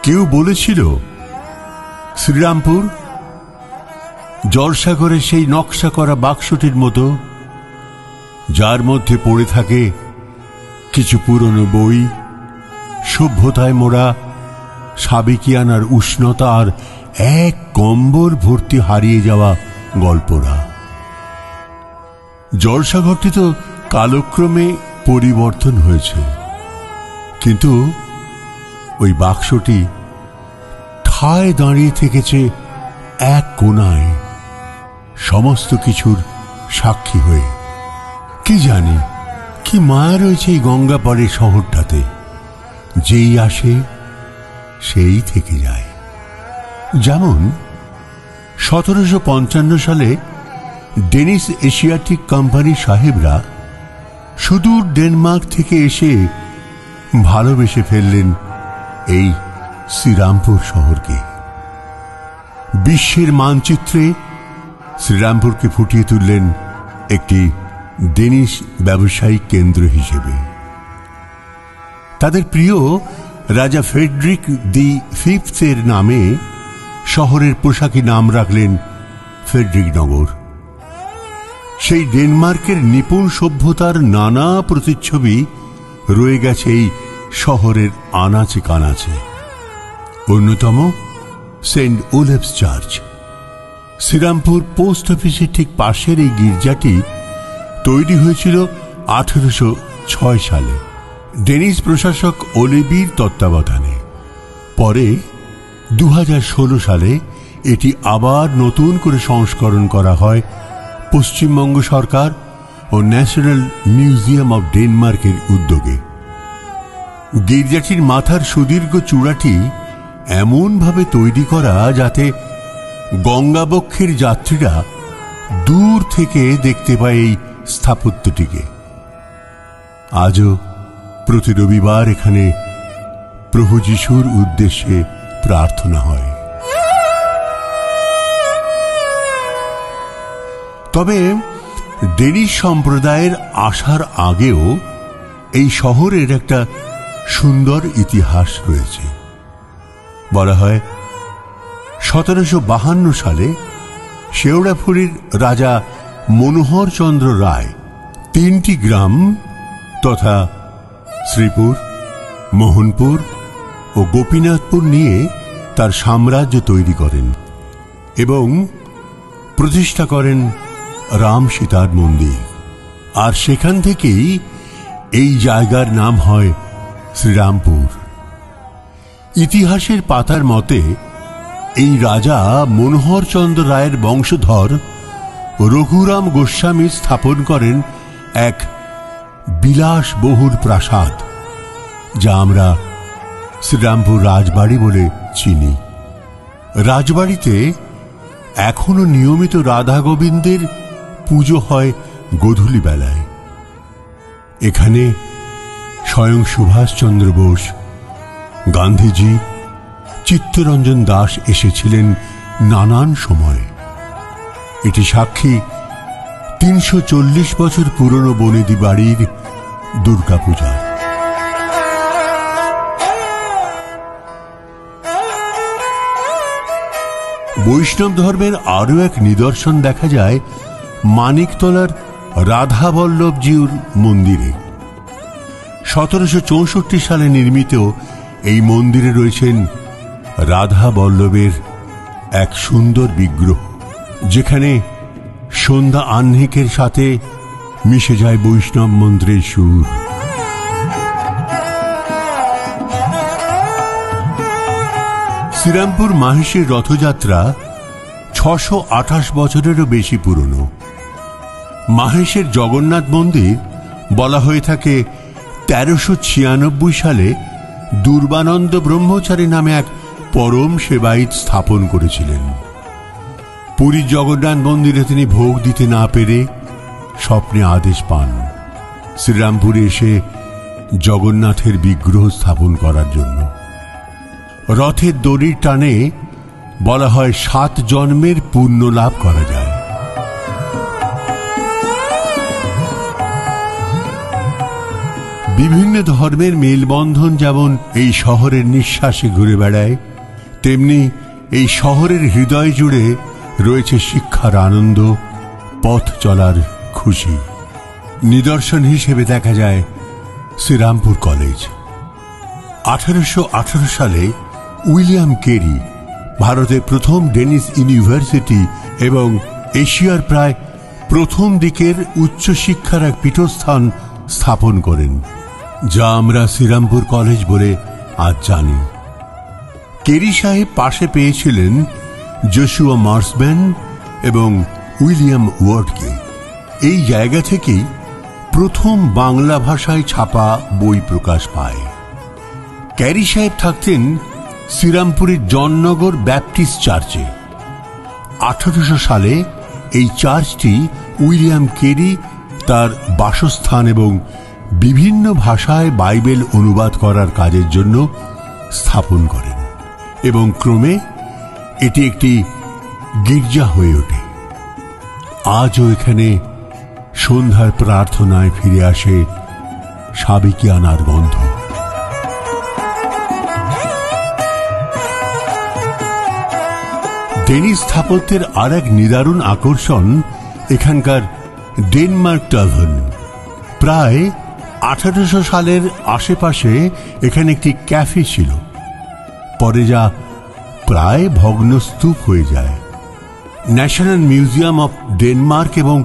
কেউ বলেছিল শ্রীরামপুর জলসাগরের সেই নকশা করা বাক্সটির মতো, যার মধ্যে পড়ে থাকে কিছু পুরনো বই, সভ্যতায় মোড়া সাবেকিয়ানার উষ্ণতা আর এক কম্বল ভর্তি হারিয়ে যাওয়া গল্পরা। জলসাগরটি তো কালক্রমে পরিবর্তন হয়েছে, কিন্তু ওই বাক্সটি ঠায় দাঁড়িয়ে থেকেছে এক কোণায়, সমস্ত কিছুর সাক্ষী হয়ে। কি জানি কি মায়া রয়েছে এই গঙ্গাপাড়ের শহরটাতে, যেই আসে সেই থেকে যায়। যেমন 1755 সালে ডেনিস এশিয়াটিক কোম্পানি সাহেবরা সুদূর ডেনমার্ক থেকে এসে ভালোবেসে ফেললেন এই শ্রীরামপুর শহরকে। বিশ্বের মানচিত্রে শ্রীরামপুরকে ফুটিয়ে তুললেন একটি ডেনিশ ব্যবসায়িক কেন্দ্র হিসেবে। তাদের প্রিয় রাজা ফ্রেডরিক দি ফিফথের নামে শহরের পোশাকি নাম রাখলেন ফ্রেডরিক নগর। সেই ডেনমার্কের নিপুণ সভ্যতার নানা প্রতিচ্ছবি রয়ে গেছে এই শহরের আনাচে কানাচে। অন্যতম সেন্ট ওলেফস চার্চ। শ্রীরামপুর পোস্ট অফিসের ঠিক পাশের এই গির্জাটি তৈরি হয়েছিল 1806 সালে ডেনিশ প্রশাসক ওলেবির তত্ত্বাবধানে। পরে 2016 সালে এটি আবার নতুন করে সংস্করণ করা হয় পশ্চিমবঙ্গ সরকার ও ন্যাশনাল মিউজিয়াম অব ডেনমার্কের উদ্যোগে। গির্জাটির মাথার সুদীর্ঘ চূড়াটি এমনভাবে তৈরি করা যাতে গঙ্গাবক্ষের যাত্রীরা দূর থেকে দেখতে পায় এই স্থাপত্যটিকে। আজও প্রতি রবিবার এখানে প্রভু যিশুর উদ্দেশ্যে প্রার্থনা হয়। তবে ডেনিশ সম্প্রদায়ের আসার আগেও এই শহরের একটা সুন্দর ইতিহাস রয়েছে। বলা হয় 1752 সালে শেওড়াফুলির রাজা মনোহর চন্দ্র রায় 3টি গ্রাম তথা শ্রীপুর, মোহনপুর ও গোপীনাথপুর নিয়ে তার সাম্রাজ্য তৈরি করেন এবং প্রতিষ্ঠা করেন রাম সীতার মন্দির। আর সেখান থেকেই এই জায়গার নাম হয় শ্রীরামপুর। ইতিহাসের পাতার মতে এই রাজা মনোহর চন্দ্র রায়ের বংশধর রঘুরাম গোস্বামী স্থাপন করেন এক বিলাসবহুল প্রাসাদ, যা আমরা শ্রীরামপুর রাজবাড়ি বলে চিনি। রাজবাড়িতে এখনো নিয়মিত রাধা গোবিন্দের পুজো হয় গোধূলি বেলায়। এখানে স্বয়ং সুভাষচন্দ্র বোস, গান্ধীজি, চিত্তরঞ্জন দাস এসেছিলেন নানান সময়। এটি সাক্ষী 340 বছর পুরনো বনেদি বাড়ির দুর্গাপূজা। বৈষ্ণব ধর্মের আরও এক নিদর্শন দেখা যায় মানিকতলার রাধা বল্লভজিউর মন্দিরে। 1764 সালে নির্মিত এই মন্দিরে রয়েছেন রাধা বল্লভের এক সুন্দর বিগ্রহ, যেখানে সন্ধ্যা আহ্নিকের সাথে মিশে যায় বৈষ্ণব মন্ত্রের সুর। শ্রীরামপুর মাহেশের রথযাত্রা 628 বছরেরও বেশি পুরনো। মাহেশের জগন্নাথ মন্দির বলা হয়ে থাকে 1396 সালে দুর্বানন্দ ব্রহ্মচারী নামে এক পরম সেবায়িত স্থাপন করেছিলেন। পুরীর জগন্নাথ মন্দিরে তিনি ভোগ দিতে না পেরে স্বপ্নে আদেশ পান শ্রীরামপুরে এসে জগন্নাথের বিগ্রহ স্থাপন করার জন্য। রথের দড়ির টানে বলা হয় 7 জন্মের পুণ্য লাভ করা যায়। বিভিন্ন ধর্মের মেলবন্ধন যেমন এই শহরের নিঃশ্বাসে ঘুরে বেড়ায়, তেমনি এই শহরের হৃদয় জুড়ে রয়েছে শিক্ষার আনন্দ, পথ চলার খুশি। নিদর্শন হিসেবে দেখা যায় শ্রীরামপুর কলেজ। 1818 সালে উইলিয়াম কেরি ভারতের প্রথম ডেনিস ইউনিভার্সিটি এবং এশিয়ার প্রায় প্রথম দিকের উচ্চশিক্ষার এক পীঠস্থান স্থাপন করেন, যা আমরা শ্রীরামপুর কলেজ বলে আজ জানি। কেরি সাহেব পাশে পেয়েছিলেন জোশুয়া মার্সম্যান এবং উইলিয়াম ওয়ার্ডকে। এই জায়গা থেকেই প্রথম বাংলা ভাষায় ছাপা বই প্রকাশ পায়। ক্যারি সাহেব থাকতেন শ্রীরামপুরের জননগর ব্যাপটিস্ট চার্চে। 1800 সালে এই চার্চটি উইলিয়াম কেরি তার বাসস্থান এবং বিভিন্ন ভাষায় বাইবেল অনুবাদ করার কাজের জন্য স্থাপন করেন এবং ক্রমে এটি একটি গির্জা হয়ে ওঠে। আজও এখানে সন্ধ্যার প্রার্থনায় ফিরে আসে সাবেকিয়ানার গন্ধ। ডেনিস স্থাপত্যের আর এক নিদারুণ আকর্ষণ এখানকার ডেনমার্ক টাভার্ন। প্রায় 1800 সালের আশেপাশে এখানে একটি ক্যাফে ছিল, পরে যা প্রায় ভগ্নস্তূপ হয়ে যায়। ন্যাশনাল মিউজিয়াম অফ ডেনমার্ক এবং